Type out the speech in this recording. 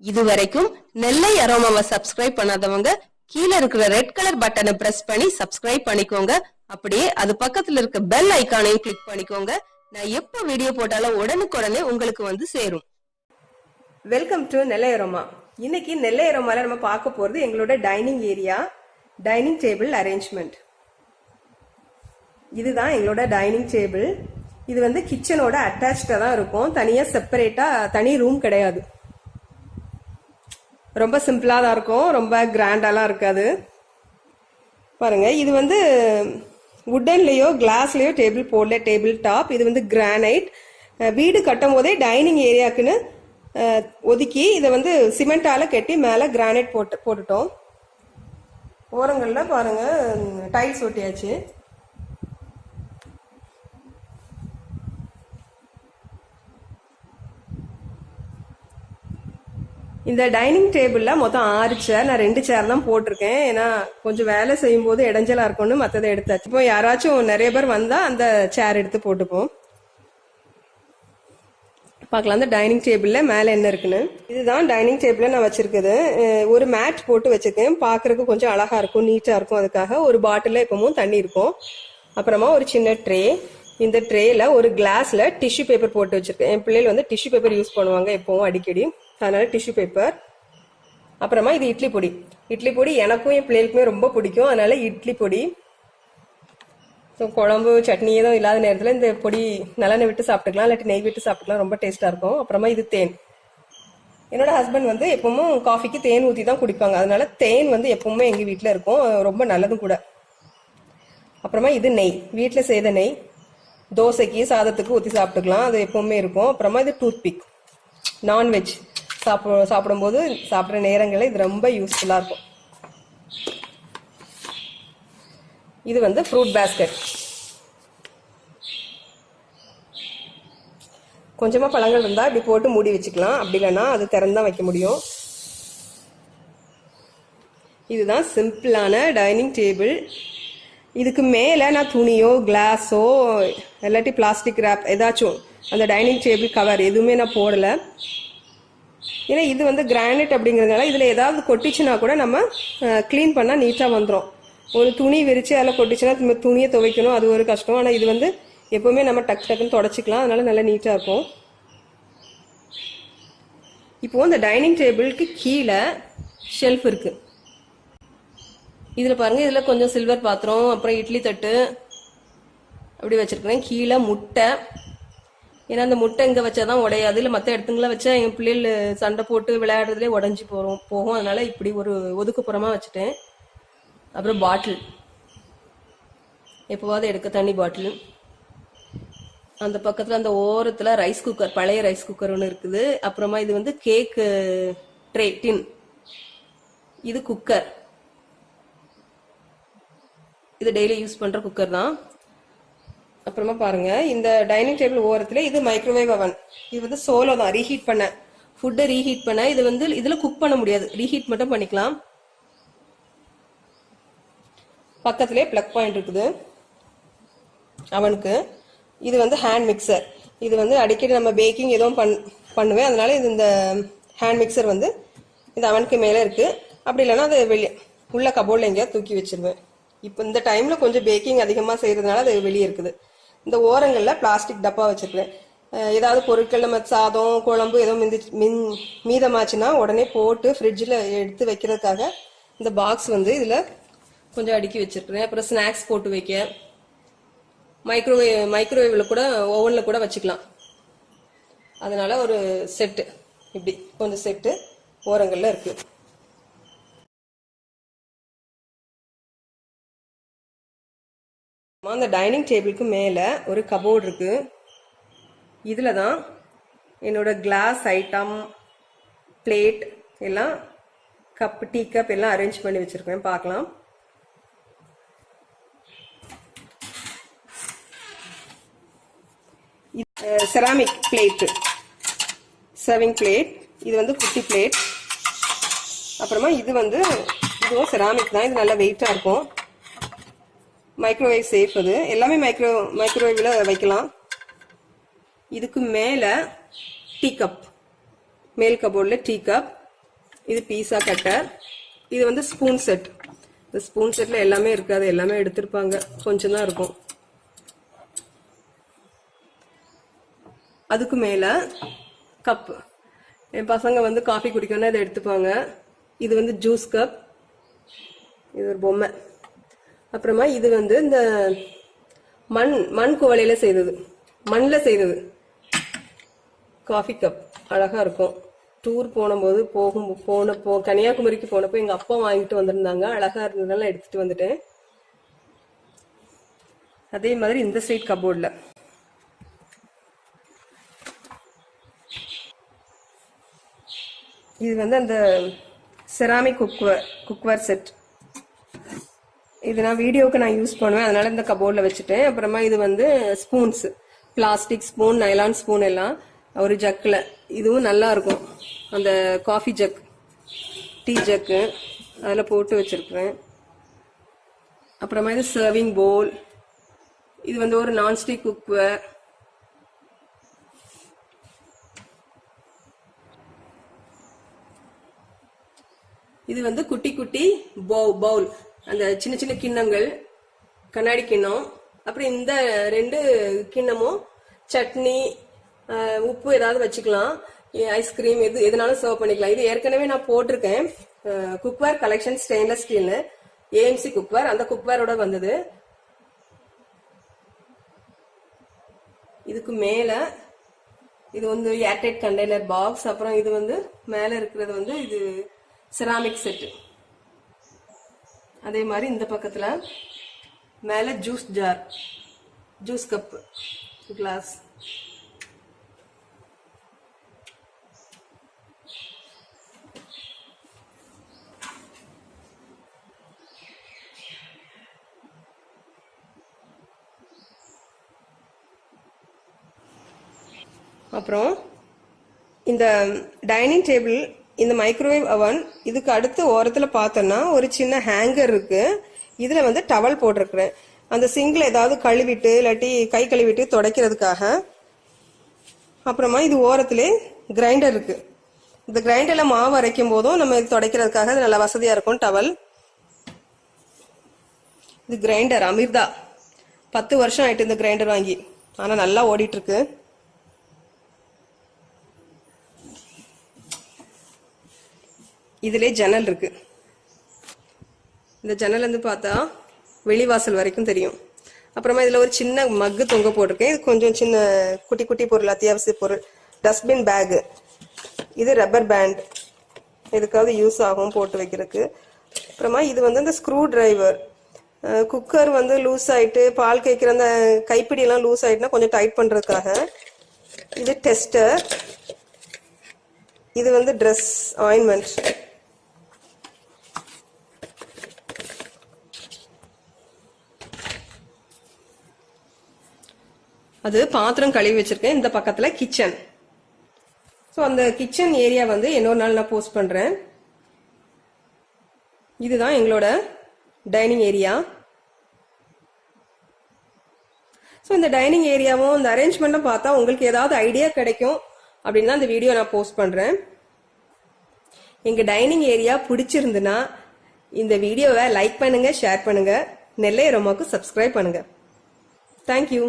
இதுவரைக்கும் நெல்லை அரோமாவை சப்ஸ்கிரைப் பண்ணாதவங்க கீழே இருக்கிற ரெட் கலர் பட்டனை பிரஸ் பண்ணி சப்ஸ்கிரைப் பண்ணிக்கோங்க. அப்படியே அது பக்கத்துல இருக்க பெல் ஐகானையும் கிளிக் பண்ணிக்கோங்க. நான் எப்ப வீடியோ போட்டாலும் உடனுக்குடனே உங்களுக்கு வந்து சேரும். Welcome to Nellai aroma. இன்னைக்கு நெல்லை அரோமால நம்ம பார்க்க போறது எங்களோட dining area, dining table arrangement. இதுதான் எங்களோட டைனிங் டேபிள். இது வந்து கிச்சனோட அட்டாச்சா தான் இருக்கும். தனியா செப்பரேட்டா தனி ரூம் கிடையாது. ரொம்ப சிம்பிளா தான் இருக்கும், ரொம்ப கிராண்டாலாம் இருக்காது. பாருங்க, இது வந்து வுட்டன்லயோ கிளாஸ்லயோ டேபிள் போடல, டேபிள் டாப். இது வந்து கிரானைட். வீடு கட்டும் போதே டைனிங் ஏரியாக்குன்னு ஒதுக்கி இதை வந்து சிமெண்டால கட்டி மேல கிரானைட் போட்டுட்டோம். ஓரங்கள்ல பாருங்க டைல்ஸ் ஒட்டியாச்சு. இந்த டைனிங் டேபிள்ல மொத்தம் 6 சேர். நான் 2 சேர் தான் போட்டிருக்கேன். ஏன்னா கொஞ்சம் வேலை செய்யும் போது இடைஞ்சலா இருக்கும்னு மற்றதை எடுத்தாச்சு. இப்போ யாராச்சும் நிறைய பேர் வந்தா அந்த சேர் எடுத்து போட்டுப்போம். பார்க்கலாம் அந்த டைனிங் டேபிள்ல மேல என்ன இருக்குன்னு. இதுதான் டைனிங் டேபிள்ல நான் வச்சிருக்குது. ஒரு மேட் போட்டு வச்சிருக்கேன். பாக்குறதுக்கு கொஞ்சம் அழகா இருக்கும், நீட்டா இருக்கும். அதுக்காக ஒரு பாட்டில எப்பவும் தண்ணி இருக்கும். அப்புறமா ஒரு சின்ன ட்ரே. இந்த ட்ரேல ஒரு கிளாஸ்ல டிஷ்யூ பேப்பர் போட்டு வச்சிருக்கேன். என் பிள்ளைகள் வந்து டிஷ்யூ பேப்பர் யூஸ் பண்ணுவாங்க எப்பவும் அடிக்கடி, அதனால டிஷ்யூ பேப்பர். அப்புறமா இது இட்லி பொடி. இட்லி பொடி எனக்கும் என் பிள்ளைகளுக்குமே ரொம்ப பிடிக்கும், அதனால இட்லி பொடி. குழம்பு சட்னி ஏதோ இல்லாத நேரத்தில் இந்த பொடி நல்லெண்ணெய் விட்டு சாப்பிட்டுக்கலாம், இல்லாட்டி நெய் விட்டு சாப்பிட்டுக்கலாம், ரொம்ப டேஸ்டா இருக்கும். அப்புறமா இது தேன். என்னோட ஹஸ்பண்ட் வந்து எப்பவும் காஃபிக்கு தேன் ஊற்றி தான் குடிப்பாங்க, அதனால தேன் வந்து எப்பவுமே எங்க வீட்டில் இருக்கும், ரொம்ப நல்லதும் கூட. அப்புறமா இது நெய், வீட்டில் செய்த நெய். தோசைக்கு சாதத்துக்கு ஊற்றி சாப்பிட்டுக்கலாம், அது எப்பவுமே இருக்கும். அப்புறமா இது டூத் பிக். நான்வெஜ் சாப்பிடும்போது சாப்பிட்ற நேரங்களில் இது ரொம்ப யூஸ்ஃபுல்லா இருக்கும். இது வந்து ஃப்ரூட் பேஸ்கெட். கொஞ்சமா பழங்கள் இருந்தா இப்படி போட்டு மூடி வச்சுக்கலாம், அப்படி இல்லைன்னா அது திறந்தா வைக்க முடியும். இதுதான் சிம்பிளான டைனிங் டேபிள். இதுக்கு மேல நான் துணியோ கிளாஸோ இல்லாட்டி பிளாஸ்டிக் ரேப் ஏதாச்சும் அந்த டைனிங் டேபிள் கவர் எதுவுமே நான் போடல. ஏன்னா இது வந்து கிரானைட் அப்படிங்கிறதுனால இதுல ஏதாவது கொட்டிச்சுன்னா கூட நம்ம கிளீன் பண்ணா நீட்டா வந்துடும். ஒரு துணி விரிச்சு அதில் கொட்டிச்சுன்னா துணியை துவைக்கணும், அது ஒரு கஷ்டம். ஆனால் இது வந்து எப்பவுமே நம்ம டக்கு டக்குன்னு தொடச்சிக்கலாம், அதனால நல்லா நீட்டா இருக்கும். இப்போ இந்த டைனிங் டேபிளுக்கு கீழே ஷெல்ஃப் இருக்கு. இதுல பாருங்க, இதுல கொஞ்சம் சில்வர் பாத்திரம், அப்புறம் இட்லி தட்டு அப்படி வச்சிருக்கிறேன். கீழே முட்டை. ஏன்னா அந்த முட்டை இங்க வச்சாதான் உடையாது, இல்லை மற்ற இடத்துங்கள வச்சா என் பிள்ளைகள் சண்டை போட்டு விளையாடுறதுலேயே உடஞ்சி போகும். அதனால இப்படி ஒரு ஒதுக்குப்புறமா வச்சுட்டேன். அப்புறம் பாட்டில், எப்போவாது எடுக்க தண்ணி பாட்டில். அந்த பக்கத்துல அந்த ஓரத்துல ரைஸ் குக்கர், பழைய ரைஸ் குக்கர் ஒன்று இருக்குது. அப்புறமா இது வந்து கேக் ட்ரே டின். இது குக்கர், இது டெய்லி யூஸ் பண்ற குக்கர் தான். அப்புறமா பாருங்க, இந்த டைனிங் டேபிள் ஓரத்துல இது மைக்ரோவேவ் அவன். இது வந்து சோலோ தான், ரீஹீட் பண்ண ஃபுட்டை ரீஹீட் பண்ண. இது வந்து இதுல குக் பண்ண முடியாது, ரீஹீட் மட்டும் பண்ணிக்கலாம். பக்கத்திலே பிளக் பாயிண்ட் இருக்குது அவனுக்கு. இது வந்து ஹேண்ட் மிக்சர். இது வந்து அடிக்கடி நம்ம பேக்கிங் எதுவும் பண்ணுவேன், அதனால இது இந்த ஹேண்ட் மிக்சர் வந்து இந்த அவனுக்கு மேல இருக்கு. அப்படி இல்லைன்னா அதை வெளியே உள்ள கபோர்ட்ல எங்கேயாவது தூக்கி வச்சிருவேன். இப்போ இந்த டைம்ல கொஞ்சம் பேக்கிங் அதிகமா செய்யறதுனால அது வெளியே இருக்குது. இந்த ஓரங்கள்ல பிளாஸ்டிக் டப்பா வச்சிருக்கேன். ஏதாவது பொருட்கள் நம்ம சாதம் குழம்பு ஏதோ மீதமாச்சுன்னா உடனே போட்டு ஃப்ரிட்ஜில் எடுத்து வைக்கிறதுக்காக இந்த பாக்ஸ் வந்து இதுல கொஞ்சம் அடுக்கி வச்சிருக்கிறேன். அப்புறம் ஸ்நாக்ஸ் போட்டு வைக்க, மைக்ரோவேவ்ல கூட ஓவன்ல கூட வச்சுக்கலாம். அதனால ஒரு செட்டு இப்படி கொஞ்சம் செட்டு ஓரங்கள்ல இருக்கு. அந்த டைனிங் டேபிளுக்கு மேல ஒரு கபோர்டு இருக்கு. இதுலதான் என்னோட கிளாஸ் ஐட்டம், பிளேட் எல்லாம், கப், டீ கப் எல்லாம் அரேஞ்ச் பண்ணி வச்சிருக்கேன். பார்க்கலாம். Ceramic plate, serving plate. இது வந்து குட்டி பிளேட். அப்புறமா இது வந்து இதுவும் செராமிக் தான், இது நல்லா வெயிட்டா இருக்கும். Microwave safe. அது எல்லாமே மைக்ரோவேவ்ல வைக்கலாம். இதுக்கு மேல டீ கப் மேல் கபோர்டில் டீ கப், இது பீஸா கட்டர், இது வந்து ஸ்பூன் செட். இந்த ஸ்பூன் செட்ல எல்லாமே இருக்காது, எல்லாமே எடுத்திருப்பாங்க, கொஞ்சம் தான் இருக்கும். அதுக்கு மேல கப், என் பசங்க வந்து காஃபி குடிக்கணும்னா இதை எடுத்துப்பாங்க. இது வந்து ஜூஸ் கப், இது ஒரு பொம்மை. அப்புறமா இது வந்து இந்த மண் குவளையில செய்தது, மண்ணில் செய்தது காஃபி கப், அழகா இருக்கும். டூர் போனப்போ கன்னியாகுமரிக்கு போனப்போ எங்க அப்பா வாங்கிட்டு வந்திருந்தாங்க, அழகா இருந்ததுனால எடுத்துட்டு வந்துட்டேன். அதே மாதிரி இந்த சைட் கபோர்ட்ல இது வந்து அந்த செராமிக் குக்வேர் செட். இது நான் வீடியோவுக்கு நான் யூஸ் பண்ணுவேன், அதனால இந்த கபோர்டில் வச்சுட்டேன். அப்புறமா இது வந்து spoons, plastic spoon, nylon spoon எல்லாம் ஒரு ஜக்கில். இதுவும் நல்லா இருக்கும், அந்த காஃபி ஜக், டீ ஜக்கு அதில் போட்டு வச்சிருக்கிறேன். அப்புறமா இது சர்விங் போல், இது வந்து ஒரு நான்ஸ்டிக் குக்வேர். இது வந்து குட்டி குட்டி பவுல், அந்த சின்ன சின்ன கிண்ணங்கள், கண்ணாடி கிண்ணம். அப்புறம் இந்த 2 கிண்ணமும் சட்னி, உப்பு ஏதாவது வச்சுக்கலாம், ஐஸ்கிரீம் எதுனாலும் சர்வ் பண்ணிக்கலாம். இது ஏற்கனவே நான் போட்டிருக்கேன், குக்வேர் கலெக்ஷன் ஸ்டெயின்லெஸ் ஸ்டீல்னு, ஏஎம்சி குக்வேர், அந்த குக்வேரோட வந்தது. இதுக்கு மேல இது வந்து ஏர்டைட் கண்டெய்னர் பாக்ஸ். அப்புறம் இது வந்து மேல இருக்கிறது வந்து இது செராமிக் செட். அதே மாதிரி இந்த பக்கத்துல மேல juice jar, juice cup, glass. அப்புறம் இந்த டைனிங் டேபிள், இந்த மைக்ரோவேவ் அவன், இதுக்கு அடுத்து ஓரத்துல பார்த்தோம்னா ஒரு சின்ன ஹேங்கர் இருக்கு. இதுல வந்து டவல் போட்டிருக்கிறேன், அந்த சிங்க்ல ஏதாவது கழுவிட்டு இல்லாட்டி கை கழுவிட்டு துடைக்கிறதுக்காக. அப்புறமா இது ஓரத்திலே கிரைண்டர் இருக்கு, இந்த கிரைண்டர்ல மாவு அரைக்கும் போதும் நம்ம இது துடைக்கிறதுக்காக இது நல்லா வசதியா இருக்கும் டவல். இது கிரைண்டர் அமிர்தா, 10 வருஷம் ஆயிட்டு இந்த கிரைண்டர் வாங்கி, ஆனா நல்லா ஓடிட்டு இருக்கு. இதுல ஜன்னல் இருக்கு, இந்த ஜன்னல் வந்து பார்த்தா வெளிவாசல் வரைக்கும் தெரியும். அப்புறமா இதுல ஒரு சின்ன மக்கு தொங்க போட்டிருக்கேன், இது கொஞ்சம் சின்ன குட்டி குட்டி பொருள், அத்தியாவசிய பொருள். டஸ்ட்பின் பேக், இது ரப்பர் பேண்ட், எதுக்காவது யூஸ் ஆகும் போட்டு வைக்கிறதுக்கு. அப்புறமா இது வந்து இந்த ஸ்க்ரூ டிரைவர், குக்கர் வந்து லூஸ் ஆயிட்டு பால் கைக்கிற அந்த கைப்பிடி எல்லாம் லூஸ் ஆயிட்டுனா கொஞ்சம் டைட் பண்றதுக்காக. இது டெஸ்டர், இது வந்து ட்ரெஸ் ஆயின்மெண்ட். அது பாத்திரம் கழுவி வச்சிருக்கேன். இந்த பக்கத்துல கிச்சன். ஸோ அந்த கிச்சன் ஏரியா வந்து இன்னொரு நாள் நான் போஸ்ட் பண்றேன். இதுதான் எங்களோட டைனிங் ஏரியா. ஸோ இந்த டைனிங் ஏரியாவும் இந்த அரேஞ்ச்மெண்ட்டும் பார்த்தா உங்களுக்கு ஏதாவது ஐடியா கிடைக்கும் அப்படின்னு தான் இந்த வீடியோ நான் போஸ்ட் பண்றேன். எங்க டைனிங் ஏரியா பிடிச்சிருந்துன்னா இந்த வீடியோவை லைக் பண்ணுங்க, ஷேர் பண்ணுங்க, நெல்லை அரோமாவுக்கு சப்ஸ்கிரைப் பண்ணுங்க. தேங்க்யூ.